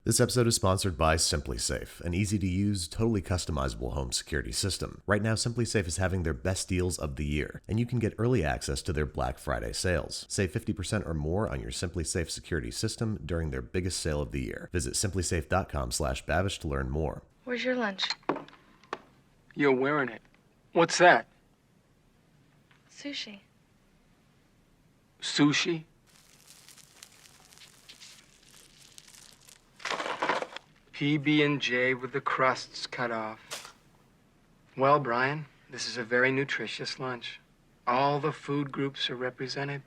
This episode is sponsored by SimpliSafe, an easy-to-use, totally customizable home security system. Right now, SimpliSafe is having their best deals of the year, and you can get early access to their Black Friday sales. Save 50% or more on your SimpliSafe security system during their biggest sale of the year. Visit simplisafe.com/Babish to learn more. Where's your lunch? You're wearing it. What's that? Sushi. Sushi? PB&J with the crusts cut off. Well, Brian, this is a very nutritious lunch. All the food groups are represented.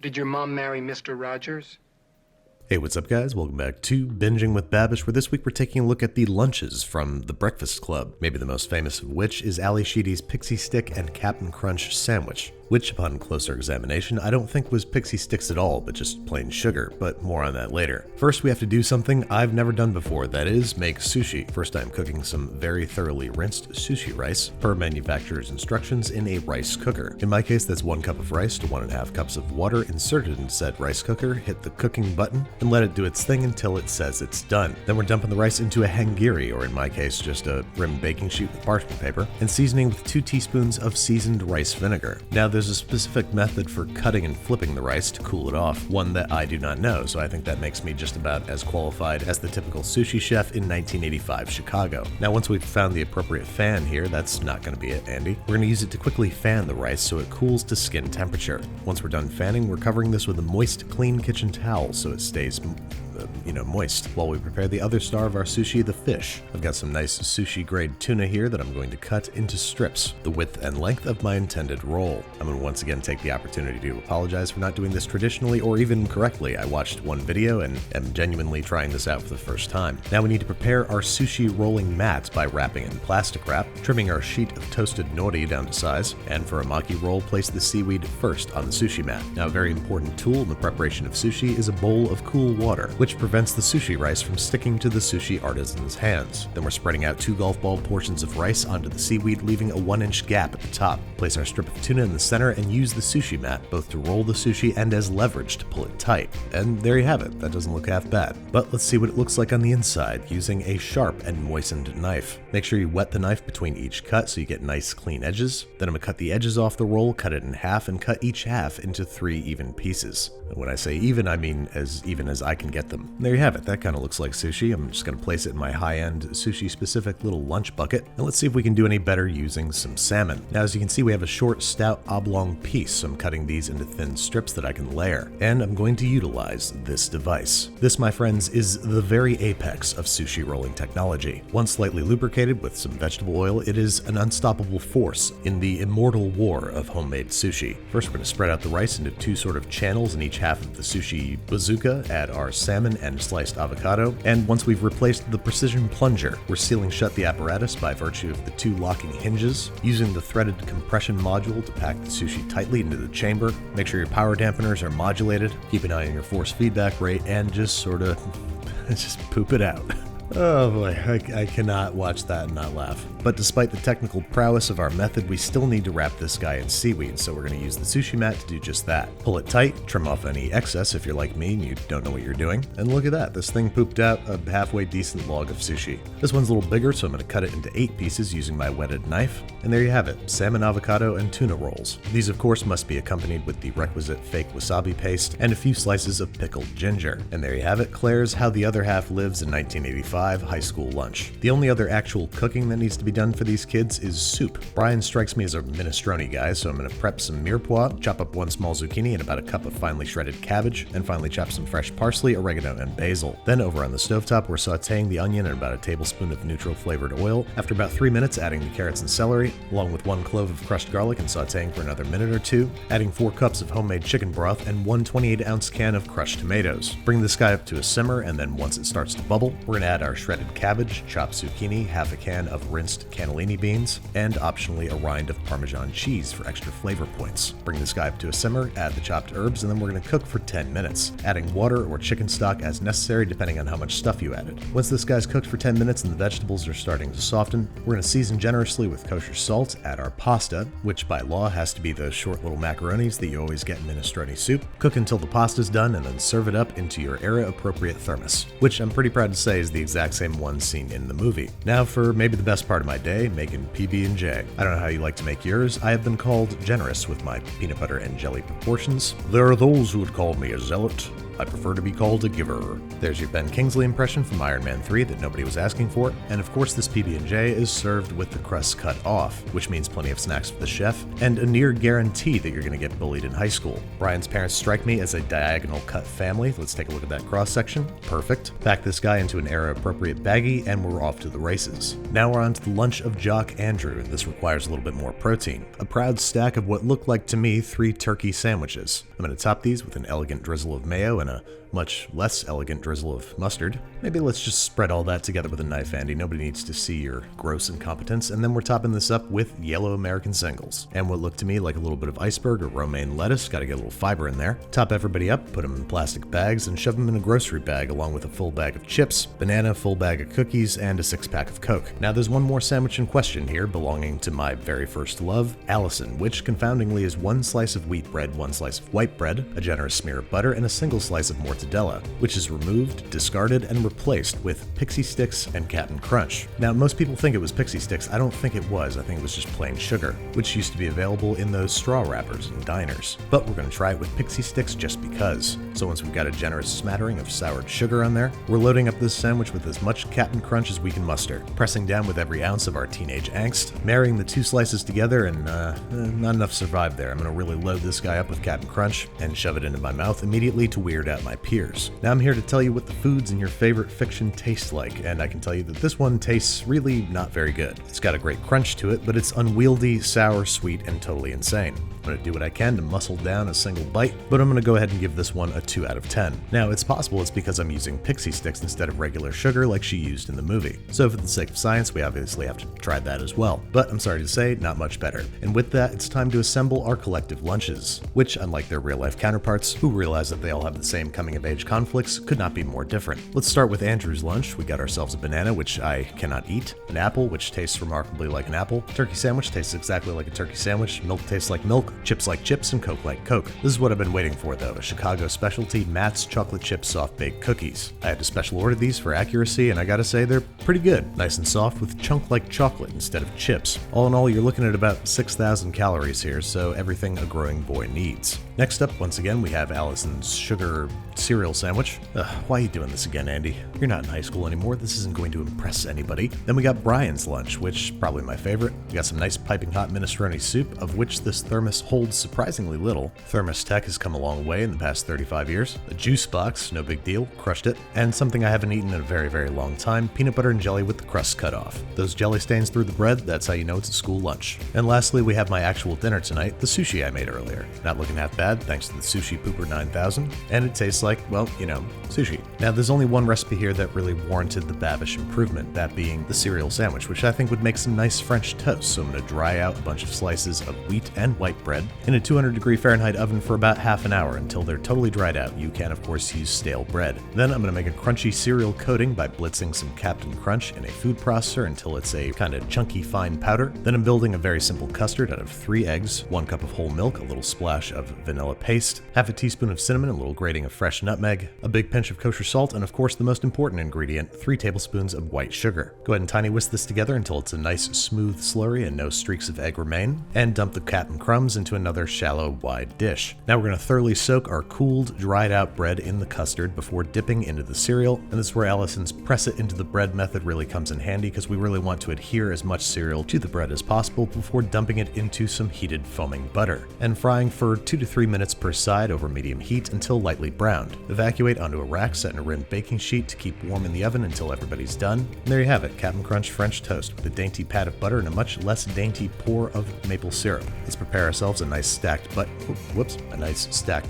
Did your mom marry Mr. Rogers? Hey, what's up, guys? Welcome back to Binging with Babish, where this week we're taking a look at the lunches from The Breakfast Club, maybe the most famous of which is Ali Sheedy's Pixie Stick and Captain Crunch sandwich, which, upon closer examination, I don't think was Pixie Sticks at all, but just plain sugar, but more on that later. First, we have to do something I've never done before, that is, make sushi. First, I'm cooking some very thoroughly rinsed sushi rice, per manufacturer's instructions, in a rice cooker. In my case, that's 1 cup of rice to 1.5 cups of water inserted in said rice cooker, hit the cooking button, and let it do its thing until it says it's done. Then we're dumping the rice into a hangiri, or in my case, just a rimmed baking sheet with parchment paper, and seasoning with 2 teaspoons of seasoned rice vinegar. Now, there's a specific method for cutting and flipping the rice to cool it off, one that I do not know, so I think that makes me just about as qualified as the typical sushi chef in 1985 Chicago. Now, once we've found the appropriate fan here, that's not going to be it, Andy. We're going to use it to quickly fan the rice so it cools to skin temperature. Once we're done fanning, we're covering this with a moist, clean kitchen towel so it stays moist, while we prepare the other star of our sushi, the fish. I've got some nice sushi grade tuna here that I'm going to cut into strips, the width and length of my intended roll. I'm going to once again take the opportunity to apologize for not doing this traditionally or even correctly. I watched one video and am genuinely trying this out for the first time. Now we need to prepare our sushi rolling mat by wrapping in plastic wrap, trimming our sheet of toasted nori down to size, and for a maki roll, place the seaweed first on the sushi mat. Now, a very important tool in the preparation of sushi is a bowl of cool water, which prevents the sushi rice from sticking to the sushi artisan's hands. Then we're spreading out 2 golf ball portions of rice onto the seaweed, leaving a 1-inch gap at the top. Place our strip of tuna in the center and use the sushi mat, both to roll the sushi and as leverage to pull it tight. And there you have it. That doesn't look half bad. But let's see what it looks like on the inside using a sharp and moistened knife. Make sure you wet the knife between each cut so you get nice clean edges. Then I'm going to cut the edges off the roll, cut it in half, and cut each half into 3 even pieces. And when I say even as I can get them. There you have it. That kind of looks like sushi. I'm just going to place it in my high-end sushi-specific little lunch bucket, and let's see if we can do any better using some salmon. Now, as you can see, we have a short, stout, oblong piece, so I'm cutting these into thin strips that I can layer, and I'm going to utilize this device. This, my friends, is the very apex of sushi rolling technology. Once slightly lubricated with some vegetable oil, it is an unstoppable force in the immortal war of homemade sushi. First, we're going to spread out the rice into 2 sort of channels in each half of the sushi bazooka, add our salmon and sliced avocado, and once we've replaced the precision plunger, we're sealing shut the apparatus by virtue of the 2 locking hinges, using the threaded compression module to pack the sushi tightly into the chamber. Make sure your power dampeners are modulated, keep an eye on your force feedback rate, and just sort of just poop it out. Oh boy, I cannot watch that and not laugh. But despite the technical prowess of our method, we still need to wrap this guy in seaweed, so we're going to use the sushi mat to do just that. Pull it tight, trim off any excess if you're like me and you don't know what you're doing, and look at that, this thing pooped out a halfway decent log of sushi. This one's a little bigger, so I'm going to cut it into 8 pieces using my whetted knife, and there you have it, salmon, avocado, and tuna rolls. These of course must be accompanied with the requisite fake wasabi paste and a few slices of pickled ginger. And there you have it, Claire's How the Other Half Lives in 1985 high school lunch. The only other actual cooking that needs to be done for these kids is soup. Brian strikes me as a minestrone guy, so I'm going to prep some mirepoix, chop up 1 small zucchini and about a cup of finely shredded cabbage, and finally chop some fresh parsley, oregano, and basil. Then over on the stovetop, we're sauteing the onion in about a tablespoon of neutral flavored oil. After about 3 minutes, adding the carrots and celery, along with 1 clove of crushed garlic, and sauteing for another minute or 2, adding 4 cups of homemade chicken broth and 1 28-ounce can of crushed tomatoes. Bring this guy up to a simmer, and then once it starts to bubble, we're going to add our our shredded cabbage, chopped zucchini, half a can of rinsed cannellini beans, and optionally a rind of Parmesan cheese for extra flavor points. Bring this guy up to a simmer, add the chopped herbs, and then we're going to cook for 10 minutes, adding water or chicken stock as necessary depending on how much stuff you added. Once this guy's cooked for 10 minutes and the vegetables are starting to soften, we're going to season generously with kosher salt, add our pasta, which by law has to be those short little macaronis that you always get in minestrone soup, cook until the pasta's done, and then serve it up into your era-appropriate thermos, which I'm pretty proud to say is the exact same one seen in the movie. Now for maybe the best part of my day, making PB&J. I don't know how you like to make yours. I have been called generous with my peanut butter and jelly proportions. There are those who would call me a zealot. I prefer to be called a giver. There's your Ben Kingsley impression from Iron Man 3 that nobody was asking for, and of course this PB&J is served with the crust cut off, which means plenty of snacks for the chef, and a near guarantee that you're gonna get bullied in high school. Brian's parents strike me as a diagonal cut family. Let's take a look at that cross section. Perfect. Pack this guy into an era-appropriate baggie, and we're off to the races. Now we're on to the lunch of Jock Andrew, and this requires a little bit more protein. A proud stack of what looked like to me 3 turkey sandwiches. I'm gonna top these with an elegant drizzle of mayo and a much less elegant drizzle of mustard. Maybe let's just spread all that together with a knife, Andy. Nobody needs to see your gross incompetence. And then we're topping this up with yellow American singles. And what looked to me like a little bit of iceberg or romaine lettuce. Gotta get a little fiber in there. Top everybody up, put them in plastic bags, and shove them in a grocery bag along with a full bag of chips, banana, full bag of cookies, and a 6-pack of Coke. Now there's one more sandwich in question here belonging to my very first love, Allison, which confoundingly is 1 slice of wheat bread, 1 slice of white bread, a generous smear of butter, and a single slice of mortadella, which is removed, discarded, and replaced with Pixie Sticks and Cap'n Crunch. Now, most people think it was Pixie Sticks. I don't think it was. I think it was just plain sugar, which used to be available in those straw wrappers in diners. But we're going to try it with Pixie Sticks just because. So once we've got a generous smattering of soured sugar on there, we're loading up this sandwich with as much Cap'n Crunch as we can muster, pressing down with every ounce of our teenage angst, marrying the 2 slices together, and not enough survived there. I'm going to really load this guy up with Cap'n Crunch and shove it into my mouth immediately to weird out my peers. Now I'm here to tell you what the foods in your favorite fiction taste like, and I can tell you that this one tastes really not very good. It's got a great crunch to it, but it's unwieldy, sour, sweet, and totally insane. I'm going to do what I can to muscle down a single bite, but I'm going to go ahead and give this one a 2 out of 10. Now, it's possible it's because I'm using Pixie Sticks instead of regular sugar like she used in the movie. So for the sake of science, we obviously have to try that as well. But I'm sorry to say, not much better. And with that, it's time to assemble our collective lunches, which, unlike their real-life counterparts, who realize that they all have the same coming-of-age conflicts, could not be more different. Let's start with Andrew's lunch. We got ourselves a banana, which I cannot eat, an apple, which tastes remarkably like an apple, turkey sandwich tastes exactly like a turkey sandwich, milk tastes like milk, chips like chips, and Coke like Coke. This is what I've been waiting for though, a Chicago specialty Matt's chocolate chip soft baked cookies. I had to special order these for accuracy, and I gotta say they're pretty good. Nice and soft with chunk like chocolate instead of chips. All in all, you're looking at about 6,000 calories here, so everything a growing boy needs. Next up, once again, we have Allison's sugar cereal sandwich. Why are you doing this again, Andy? You're not in high school anymore. This isn't going to impress anybody. Then we got Brian's lunch, which probably my favorite. We got some nice piping hot minestrone soup, of which this thermos holds surprisingly little. Thermos tech has come a long way in the past 35 years. A juice box, no big deal, crushed it. And something I haven't eaten in a very, very long time, peanut butter and jelly with the crust cut off. Those jelly stains through the bread, that's how you know it's a school lunch. And lastly, we have my actual dinner tonight, the sushi I made earlier. Not looking half bad, thanks to the Sushi Pooper 9000. And it tastes like, well, you know, sushi. Now, there's only one recipe here that really warranted the Babish improvement, that being the cereal sandwich, which I think would make some nice French toast. So I'm going to dry out a bunch of slices of wheat and white bread in a 200-degree Fahrenheit oven for about half an hour until they're totally dried out. You can, of course, use stale bread. Then I'm going to make a crunchy cereal coating by blitzing some Cap'n Crunch in a food processor until it's a kind of chunky fine powder. Then I'm building a very simple custard out of 3 eggs, 1 cup of whole milk, a little splash of vanilla paste, half a teaspoon of cinnamon, a little grating of fresh nutmeg, a big pinch of kosher salt, and of course the most important ingredient, 3 tablespoons of white sugar. Go ahead and tiny whisk this together until it's a nice smooth slurry and no streaks of egg remain, and dump the Cap'n Crumbs into another shallow, wide dish. Now we're going to thoroughly soak our cooled, dried out bread in the custard before dipping into the cereal, and this is where Allison's press it into the bread method really comes in handy because we really want to adhere as much cereal to the bread as possible before dumping it into some heated foaming butter, and frying for 2 to 3 minutes per side over medium heat until lightly browned. Evacuate onto a rack set in a rimmed baking sheet to keep warm in the oven until everybody's done. And there you have it, Cap'n Crunch French toast with a dainty pat of butter and a much less dainty pour of maple syrup. Let's prepare ourselves a nice stacked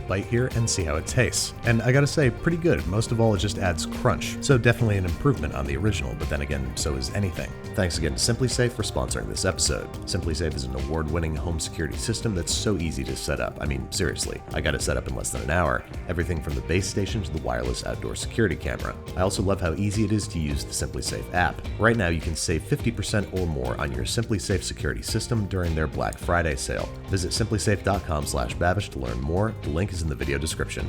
bite here and see how it tastes. And I gotta say, pretty good. Most of all, it just adds crunch. So definitely an improvement on the original, but then again, so is anything. Thanks again to SimpliSafe for sponsoring this episode. SimpliSafe is an award-winning home security system that's so easy to set up. I mean, seriously, I got it set up in less than an hour. Everything from the base station to the wireless outdoor security camera. I also love how easy it is to use the SimpliSafe app. Right now, you can save 50% or more on your SimpliSafe security system during their Black Friday sale. Visit simplisafe.com/Babish to learn more. The link is in the video description.